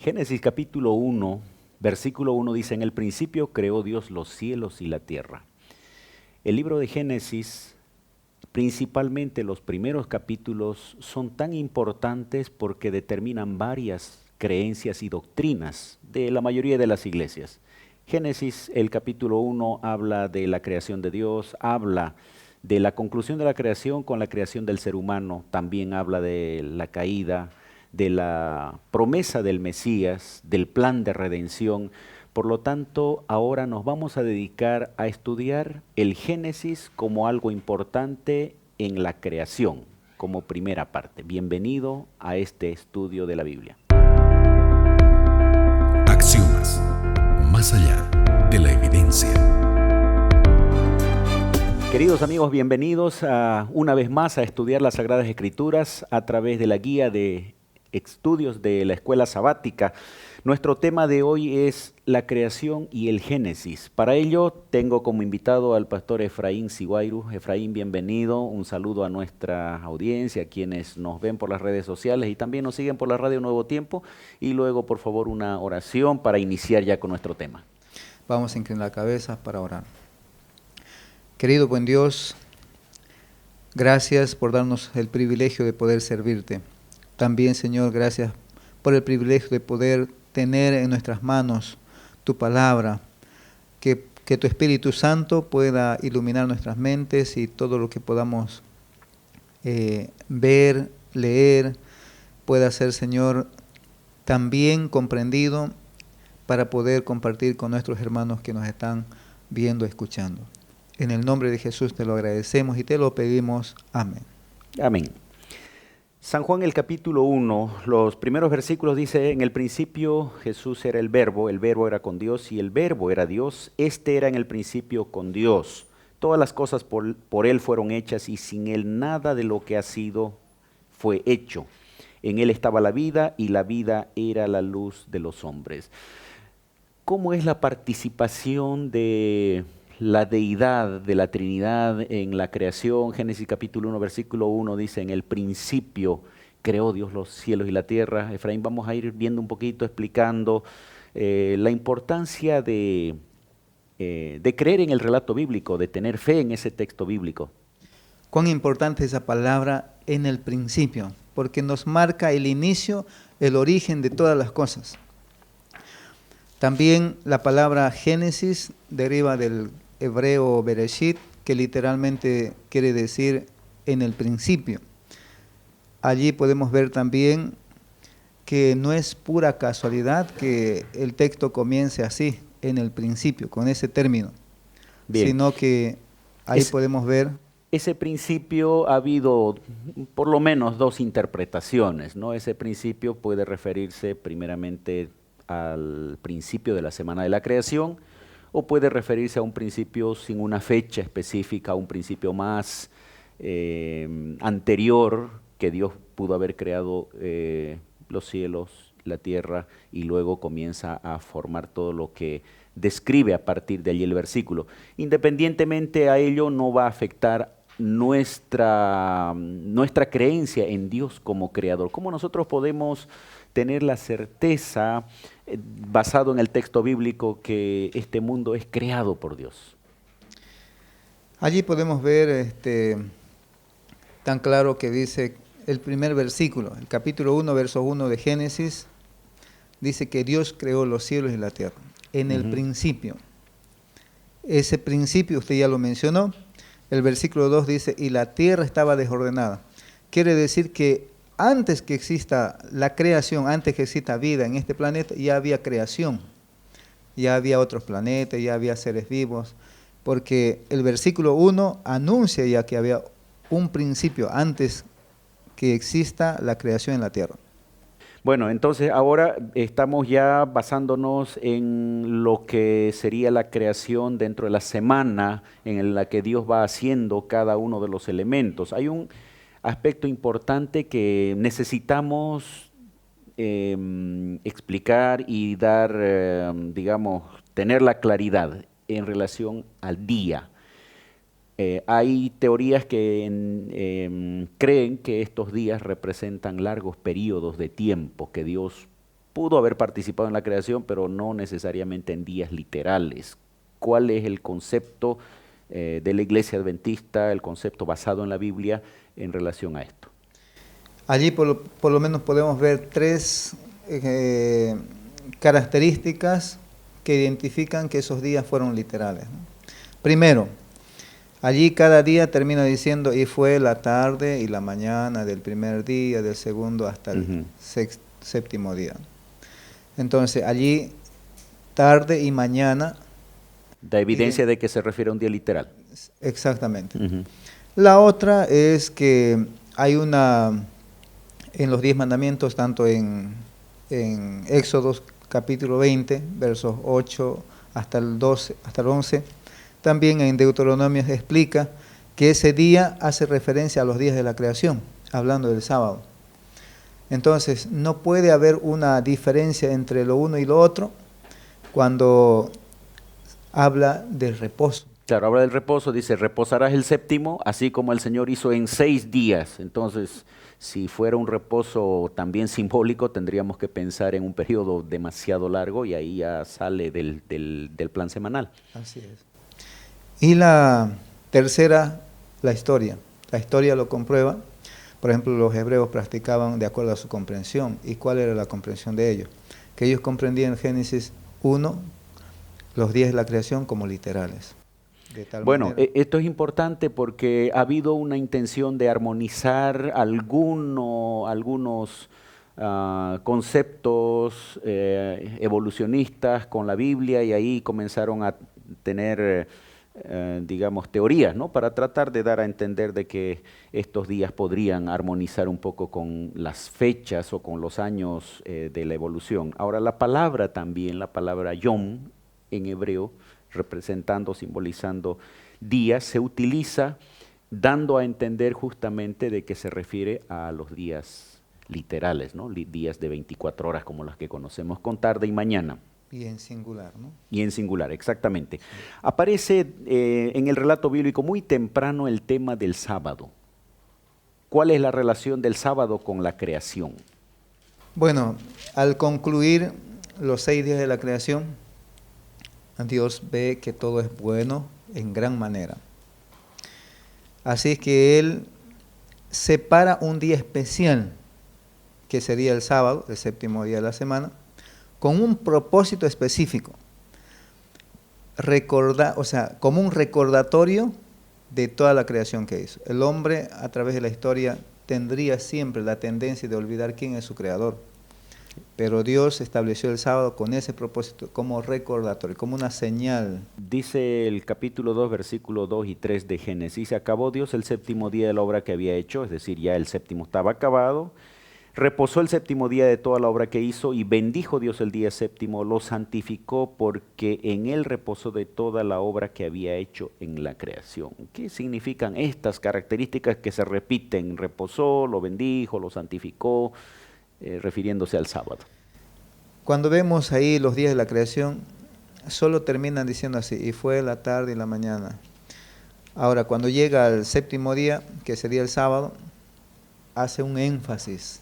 Génesis capítulo 1, versículo 1 dice, en el principio creó Dios los cielos y la tierra. El libro de Génesis, principalmente los primeros capítulos, son tan importantes porque determinan varias creencias y doctrinas de la mayoría de las iglesias. Génesis, el capítulo 1, habla de la creación de Dios, habla de la conclusión de la creación con la creación del ser humano, también habla de la caída, de la promesa del Mesías, del plan de redención. Por lo tanto, ahora nos vamos a dedicar a estudiar el Génesis como algo importante en la creación, como primera parte. Bienvenido a este estudio de la Biblia. Axiomas, más allá de la evidencia. Queridos amigos, bienvenidos una vez más a estudiar las Sagradas Escrituras a través de la guía de estudios de la Escuela Sabática. Nuestro tema de hoy es la creación y el Génesis. Para ello tengo como invitado al pastor Efraín Siguairu. Efraín, bienvenido. Un saludo a nuestra audiencia, a quienes nos ven por las redes sociales y también nos siguen por la radio Nuevo Tiempo. Y luego, por favor, una oración para iniciar ya con nuestro tema. Vamos a inclinar la cabeza para orar. Querido buen Dios, gracias por darnos el privilegio de poder servirte. También, Señor, gracias por el privilegio de poder tener en nuestras manos tu palabra, que tu Espíritu Santo pueda iluminar nuestras mentes y todo lo que podamos ver, leer, pueda ser, Señor, también comprendido para poder compartir con nuestros hermanos que nos están viendo, escuchando. En el nombre de Jesús te lo agradecemos y te lo pedimos. Amén. Amén. San Juan el capítulo 1, los primeros versículos dice, en el principio Jesús era el verbo era con Dios y el verbo era Dios. Este era en el principio con Dios. Todas las cosas por Él fueron hechas y sin Él nada de lo que ha sido fue hecho. En Él estaba la vida y la vida era la luz de los hombres. ¿Cómo es la participación de la deidad de la Trinidad en la creación? Génesis capítulo 1, versículo 1 dice, en el principio creó Dios los cielos y la tierra. Efraín, vamos a ir viendo un poquito, explicando la importancia de creer en el relato bíblico, de tener fe en ese texto bíblico. Cuán importante es esa palabra en el principio, porque nos marca el inicio, el origen de todas las cosas. También la palabra Génesis deriva del hebreo Bereshit, que literalmente quiere decir en el principio. Allí podemos ver también que no es pura casualidad que el texto comience así, en el principio, con ese término. Bien. Sino que ahí podemos ver. Ese principio ha habido por lo menos dos interpretaciones, ¿no? Ese principio puede referirse primeramente al principio de la semana de la creación, o puede referirse a un principio sin una fecha específica, a un principio más anterior, que Dios pudo haber creado los cielos, la tierra, y luego comienza a formar todo lo que describe a partir de allí el versículo. Independientemente a ello, no va a afectar nuestra creencia en Dios como creador. ¿Cómo nosotros podemos tener la certeza, basado en el texto bíblico, que este mundo es creado por Dios? Allí podemos ver tan claro que dice el primer versículo, el capítulo 1, verso 1 de Génesis, dice que Dios creó los cielos y la tierra. En el principio. Ese principio usted ya lo mencionó. El versículo 2 dice, y la tierra estaba desordenada. Quiere decir que antes que exista la creación, antes que exista vida en este planeta, ya había creación. Ya había otros planetas, ya había seres vivos. Porque el versículo 1 anuncia ya que había un principio antes que exista la creación en la tierra. Bueno, entonces ahora estamos ya basándonos en lo que sería la creación dentro de la semana en la que Dios va haciendo cada uno de los elementos. Hay un aspecto importante que necesitamos explicar y dar, tener la claridad en relación al día. Hay teorías que creen que estos días representan largos periodos de tiempo que Dios pudo haber participado en la creación, pero no necesariamente en días literales. ¿Cuál es el concepto de la Iglesia Adventista, el concepto basado en la Biblia en relación a esto? Allí por lo menos podemos ver tres características que identifican que esos días fueron literales, ¿no? Primero, allí cada día termina diciendo, y fue la tarde y la mañana del primer día, del segundo hasta el séptimo día. Entonces, allí tarde y mañana Da evidencia de que se refiere a un día literal. Exactamente. La otra es que hay en los 10 mandamientos, tanto en Éxodo capítulo 20, versos 8 hasta el 12, hasta el 11, también en Deuteronomio se explica que ese día hace referencia a los días de la creación, hablando del sábado. Entonces, no puede haber una diferencia entre lo uno y lo otro cuando habla del reposo. Claro, habla del reposo, dice, reposarás el séptimo, así como el Señor hizo en 6 días. Entonces, si fuera un reposo también simbólico, tendríamos que pensar en un periodo demasiado largo y ahí ya sale del plan semanal. Así es. Y la tercera, la historia. La historia lo comprueba. Por ejemplo, los hebreos practicaban de acuerdo a su comprensión. ¿Y cuál era la comprensión de ellos? Que ellos comprendían en Génesis 1 los días de la creación como literales. Bueno, esto es importante porque ha habido una intención de armonizar algunos conceptos evolucionistas con la Biblia y ahí comenzaron a tener, digamos, teorías, ¿no? Para tratar de dar a entender de que estos días podrían armonizar un poco con las fechas o con los años de la evolución. Ahora, la palabra también, la palabra yom en hebreo, representando, simbolizando días, se utiliza dando a entender justamente de que se refiere a los días literales, ¿no? Días de 24 horas como los que conocemos, con tarde y mañana. Y en singular, ¿no? Y en singular, exactamente. Sí. Aparece en el relato bíblico muy temprano el tema del sábado. ¿Cuál es la relación del sábado con la creación? Bueno, al concluir los 6 días de la creación, Dios ve que todo es bueno en gran manera. Así que Él separa un día especial, que sería el sábado, el séptimo día de la semana, con un propósito específico. Como un recordatorio de toda la creación que hizo. El hombre, a través de la historia, tendría siempre la tendencia de olvidar quién es su creador. Pero Dios estableció el sábado con ese propósito como recordatorio, como una señal. Dice el capítulo 2, versículos 2 y 3 de Génesis, acabó Dios el séptimo día de la obra que había hecho, es decir, ya el séptimo estaba acabado, reposó el séptimo día de toda la obra que hizo y bendijo Dios el día séptimo, lo santificó porque en él reposó de toda la obra que había hecho en la creación. ¿Qué significan estas características que se repiten? Reposó, lo bendijo, lo santificó, refiriéndose al sábado. Cuando vemos ahí los días de la creación, solo terminan diciendo así, y fue la tarde y la mañana. Ahora, cuando llega al séptimo día, que sería el sábado, hace un énfasis,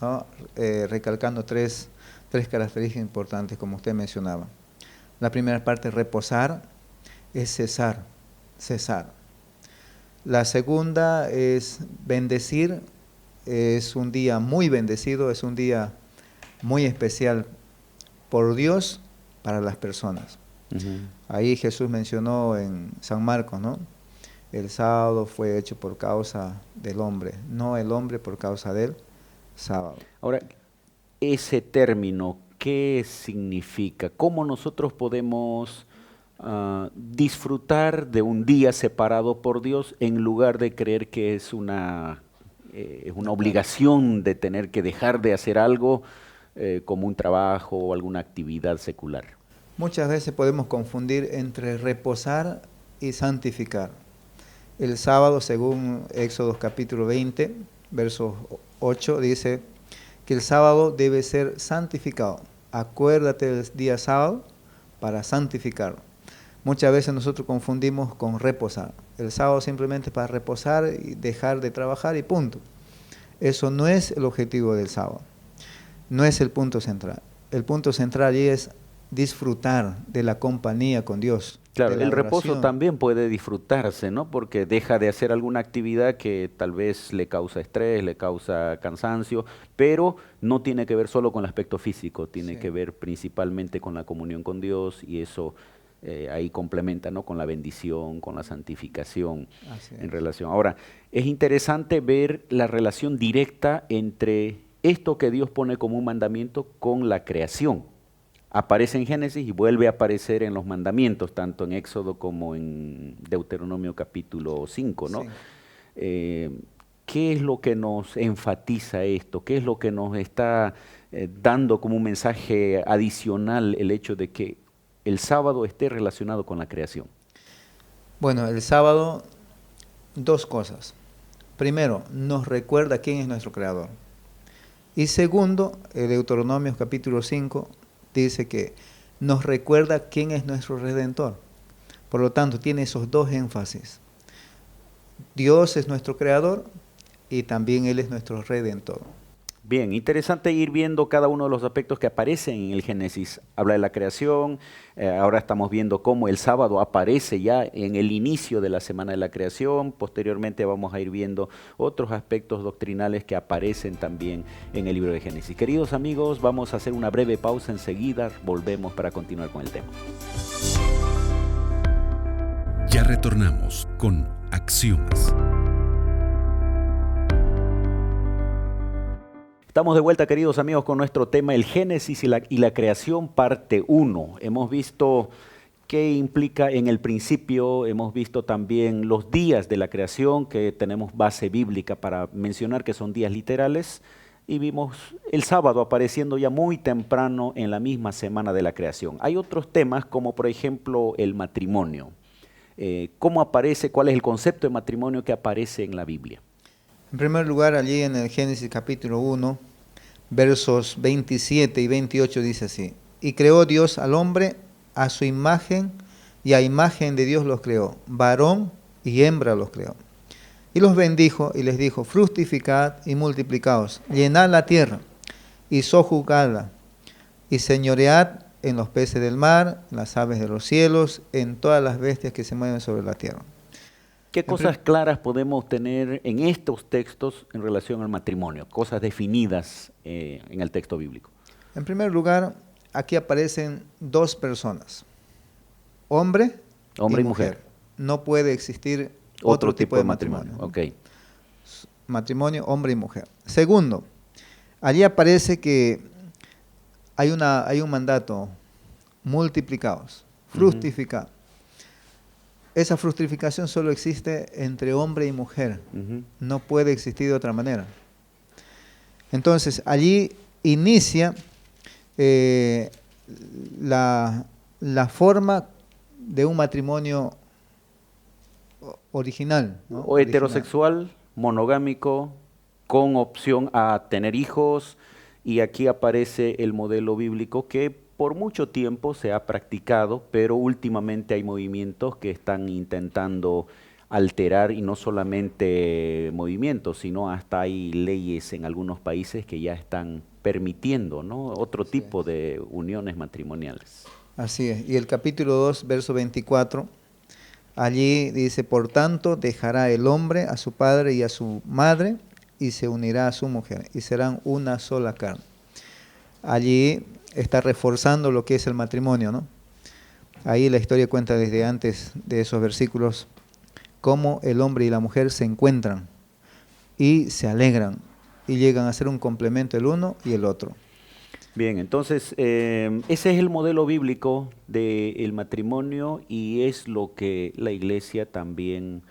¿no? Recalcando tres características importantes, como usted mencionaba. La primera parte, reposar, es cesar. La segunda es bendecir. Es un día muy bendecido, es un día muy especial por Dios para las personas. Ahí Jesús mencionó en San Marcos, ¿no? El sábado fue hecho por causa del hombre, no el hombre por causa del sábado. Ahora, ese término, ¿qué significa? ¿Cómo nosotros podemos disfrutar de un día separado por Dios en lugar de creer que es una obligación de tener que dejar de hacer algo como un trabajo o alguna actividad secular? Muchas veces podemos confundir entre reposar y santificar. El sábado, según Éxodo capítulo 20, verso 8, dice que el sábado debe ser santificado. Acuérdate del día sábado para santificarlo. Muchas veces nosotros confundimos con reposar. El sábado simplemente para reposar y dejar de trabajar y punto. Eso no es el objetivo del sábado. no es el punto central. El punto central allí es disfrutar de la compañía con Dios. Claro, de la el reposo adoración. también puede disfrutarse, ¿no? Porque deja de hacer alguna actividad que tal vez le causa estrés, le causa cansancio, pero no tiene que ver solo con el aspecto físico, tiene Sí. que ver principalmente con la comunión con Dios y eso ahí complementa, ¿no? Con la bendición, con la santificación Así en es. relación. Ahora, es interesante ver la relación directa entre esto que Dios pone como un mandamiento con la creación. Aparece en Génesis y vuelve a aparecer en los mandamientos, tanto en Éxodo como en Deuteronomio capítulo 5, ¿no? Sí. ¿Qué es lo que nos enfatiza esto? ¿Qué es lo que nos está dando como un mensaje adicional el hecho de que el sábado esté relacionado con la creación? Bueno, el sábado, dos cosas. Primero, nos recuerda quién es nuestro creador. Y segundo, el Deuteronomio capítulo 5 dice que nos recuerda quién es nuestro redentor. Por lo tanto, tiene esos dos énfasis. Dios es nuestro creador y también Él es nuestro redentor. Bien, interesante ir viendo cada uno de los aspectos que aparecen en el Génesis. Habla de la creación, ahora estamos viendo cómo el sábado aparece ya en el inicio de la semana de la creación, posteriormente vamos a ir viendo otros aspectos doctrinales que aparecen también en el libro de Génesis. Queridos amigos, vamos a hacer una breve pausa, enseguida volvemos para continuar con el tema. Ya retornamos con Axiomas. Estamos de vuelta, queridos amigos, con nuestro tema, el Génesis y la creación, parte 1. Hemos visto qué implica en el principio, hemos visto también los días de la creación, que tenemos base bíblica para mencionar que son días literales, y vimos el sábado apareciendo ya muy temprano en la misma semana de la creación. Hay otros temas, como por ejemplo el matrimonio. ¿Cómo aparece? ¿Cuál es el concepto de matrimonio que aparece en la Biblia? En primer lugar, allí en el Génesis capítulo 1, versos 27 y 28 dice así: y creó Dios al hombre a su imagen, y a imagen de Dios los creó, varón y hembra los creó. Y los bendijo y les dijo: fructificad y multiplicaos, llenad la tierra y sojuzgadla, y señoread en los peces del mar, en las aves de los cielos, en todas las bestias que se mueven sobre la tierra. ¿Qué cosas claras podemos tener en estos textos en relación al matrimonio? Cosas definidas en el texto bíblico. En primer lugar, aquí aparecen dos personas, hombre y mujer. No puede existir Otro tipo de matrimonio. Okay. Matrimonio, hombre y mujer. Segundo, allí aparece que hay un mandato: multiplicaos, fructificad. Esa fructificación solo existe entre hombre y mujer, no puede existir de otra manera. Entonces, allí inicia la forma de un matrimonio original, ¿no? O heterosexual, monogámico, con opción a tener hijos, y aquí aparece el modelo bíblico que por mucho tiempo se ha practicado, pero últimamente hay movimientos que están intentando alterar, y no solamente movimientos, sino hasta hay leyes en algunos países que ya están permitiendo, ¿no?, otro tipo de uniones matrimoniales. Así es. Y el capítulo 2, verso 24, allí dice: por tanto, dejará el hombre a su padre y a su madre, y se unirá a su mujer, y serán una sola carne. Allí está reforzando lo que es el matrimonio, ¿no? Ahí la historia cuenta desde antes de esos versículos cómo el hombre y la mujer se encuentran y se alegran y llegan a ser un complemento el uno y el otro. Bien, entonces ese es el modelo bíblico del matrimonio, y es lo que la Iglesia también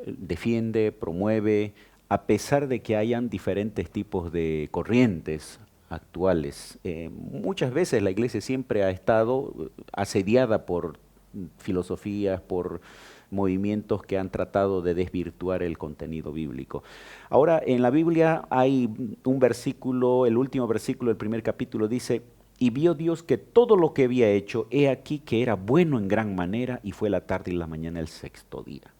defiende, promueve, a pesar de que hayan diferentes tipos de corrientes actuales. Muchas veces la Iglesia siempre ha estado asediada por filosofías, por movimientos que han tratado de desvirtuar el contenido bíblico. Ahora, en la Biblia hay un versículo, el último versículo del primer capítulo dice: y vio Dios que todo lo que había hecho, he aquí que era bueno en gran manera, y fue la tarde y la mañana el sexto día.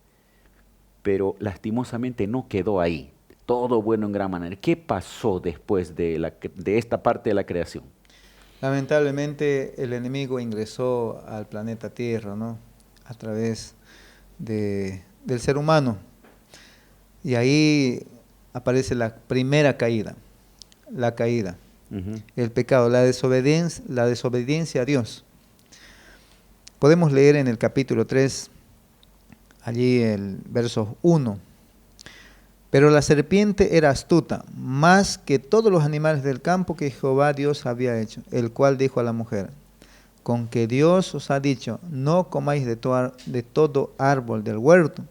Pero lastimosamente no quedó ahí. todo bueno en gran manera. ¿Qué pasó después de esta parte de la creación? Lamentablemente el enemigo ingresó al planeta Tierra, ¿no? A través del ser humano. Y ahí aparece la primera caída, la caída, el pecado, la desobediencia a Dios. Podemos leer en el capítulo 3, allí el verso 1. Pero la serpiente era astuta, más que todos los animales del campo que Jehová Dios había hecho, el cual dijo a la mujer: con que Dios os ha dicho, no comáis de todo árbol del huerto.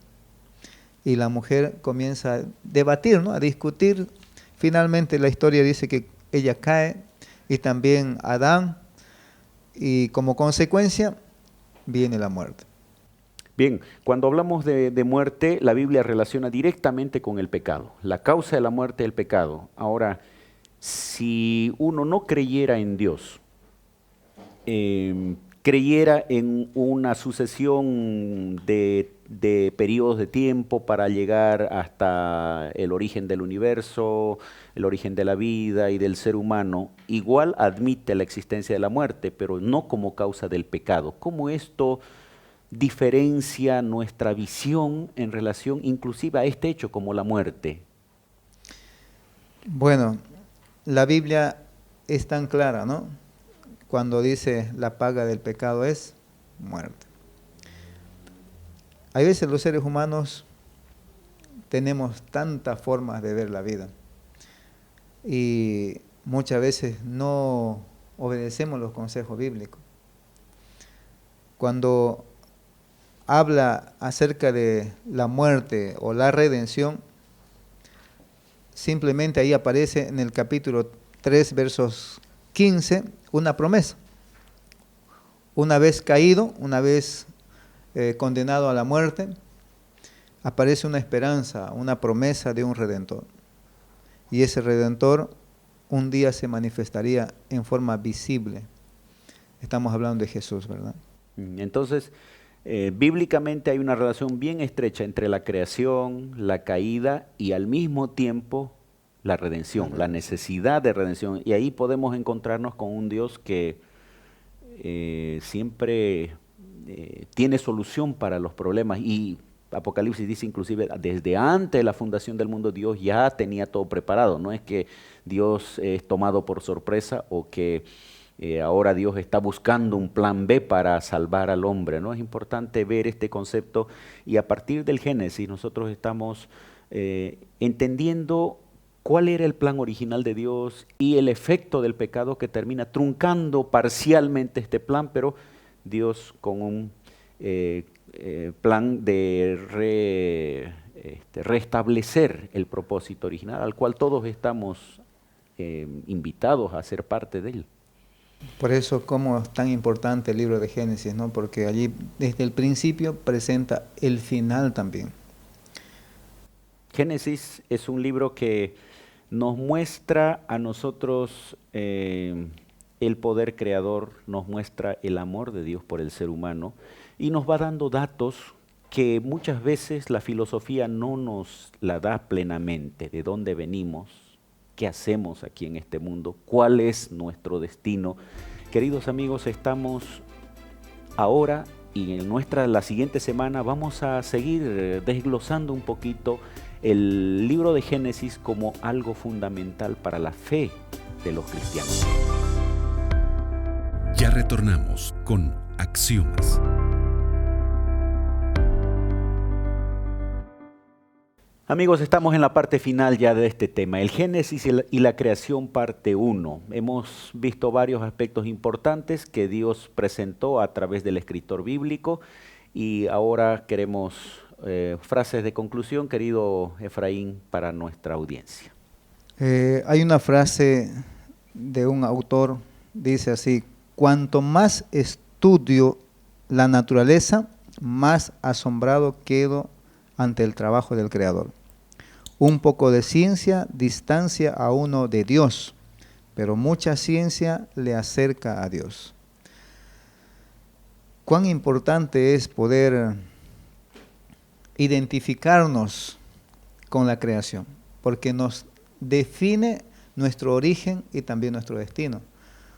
Y la mujer comienza a debatir, ¿no? A discutir. Finalmente la historia dice que ella cae y también Adán, y como consecuencia viene la muerte. Bien, cuando hablamos de muerte, la Biblia relaciona directamente con el pecado. La causa de la muerte es el pecado. Ahora, si uno no creyera en Dios, creyera en una sucesión de periodos de tiempo para llegar hasta el origen del universo, el origen de la vida y del ser humano, igual admite la existencia de la muerte, pero no como causa del pecado. ¿Cómo esto diferencia nuestra visión en relación inclusive a este hecho como la muerte? Bueno, la Biblia es tan clara, ¿no? Cuando dice la paga del pecado es muerte. Hay veces los seres humanos tenemos tantas formas de ver la vida y muchas veces no obedecemos los consejos bíblicos. Cuando habla acerca de la muerte o la redención, simplemente ahí aparece en el capítulo 3, versos 15, una promesa. Una vez caído, una vez condenado a la muerte, aparece una esperanza, una promesa de un Redentor. Y ese Redentor un día se manifestaría en forma visible. Estamos hablando de Jesús, ¿verdad? Entonces, bíblicamente hay una relación bien estrecha entre la creación, la caída y al mismo tiempo la redención, la necesidad de redención. Y ahí podemos encontrarnos con un Dios que siempre tiene solución para los problemas. Y Apocalipsis dice inclusive, desde antes de la fundación del mundo, Dios ya tenía todo preparado. No es que Dios es tomado por sorpresa o que ahora Dios está buscando un plan B para salvar al hombre, ¿no? Es importante ver este concepto y a partir del Génesis nosotros estamos entendiendo cuál era el plan original de Dios y el efecto del pecado que termina truncando parcialmente este plan, pero Dios con un plan de restablecer el propósito original al cual todos estamos invitados a ser parte de él. Por eso como es tan importante el libro de Génesis, ¿no? Porque allí desde el principio presenta el final también. Génesis es un libro que nos muestra a nosotros el poder creador, nos muestra el amor de Dios por el ser humano y nos va dando datos que muchas veces la filosofía no nos la da plenamente, de dónde venimos, qué hacemos aquí en este mundo, cuál es nuestro destino. Queridos amigos, estamos ahora y en la siguiente semana vamos a seguir desglosando un poquito el libro de Génesis como algo fundamental para la fe de los cristianos. Ya retornamos con Axiomas. Amigos, estamos en la parte final ya de este tema, el Génesis y la creación parte 1. Hemos visto varios aspectos importantes que Dios presentó a través del escritor bíblico y ahora queremos frases de conclusión, querido Efraín, para nuestra audiencia. Hay una frase de un autor, dice así: cuanto más estudio la naturaleza, más asombrado quedo ante el trabajo del Creador. Un poco de ciencia distancia a uno de Dios, pero mucha ciencia le acerca a Dios. Cuán importante es poder identificarnos con la creación. porque nos define nuestro origen y también nuestro destino.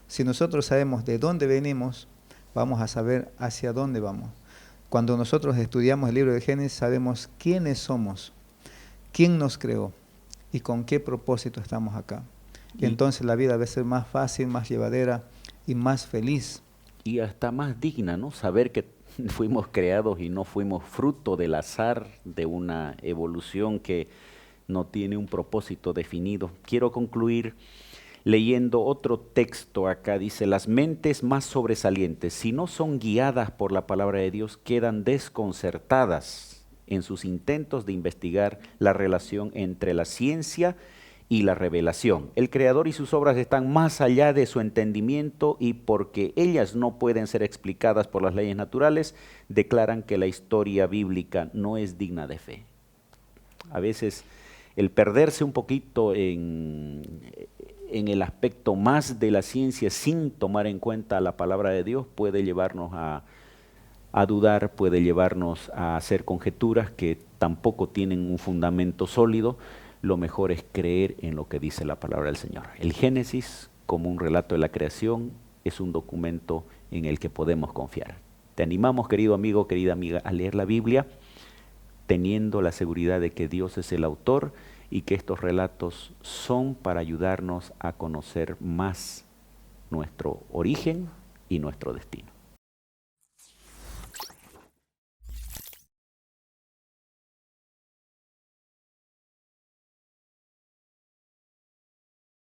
Si nosotros sabemos de dónde venimos, vamos a saber hacia dónde vamos. Cuando nosotros estudiamos el libro de Génesis, sabemos quiénes somos, quién nos creó y con qué propósito estamos acá. Y entonces la vida va a ser más fácil, más llevadera y más feliz. Y hasta más digna, ¿no? Saber que fuimos creados y no fuimos fruto del azar de una evolución que no tiene un propósito definido. Quiero concluir leyendo otro texto acá. Dice, las mentes más sobresalientes, si no son guiadas por la palabra de Dios, quedan desconcertadas en sus intentos de investigar la relación entre la ciencia y la revelación. El Creador y sus obras están más allá de su entendimiento y porque ellas no pueden ser explicadas por las leyes naturales, declaran que la historia bíblica no es digna de fe. A veces el perderse un poquito en el aspecto más de la ciencia sin tomar en cuenta la palabra de Dios puede llevarnos a dudar, puede llevarnos a hacer conjeturas que tampoco tienen un fundamento sólido. Lo mejor es creer en lo que dice la palabra del Señor. El Génesis, como un relato de la creación, es un documento en el que podemos confiar. Te animamos, querido amigo, querida amiga, a leer la Biblia, teniendo la seguridad de que Dios es el autor y que estos relatos son para ayudarnos a conocer más nuestro origen y nuestro destino.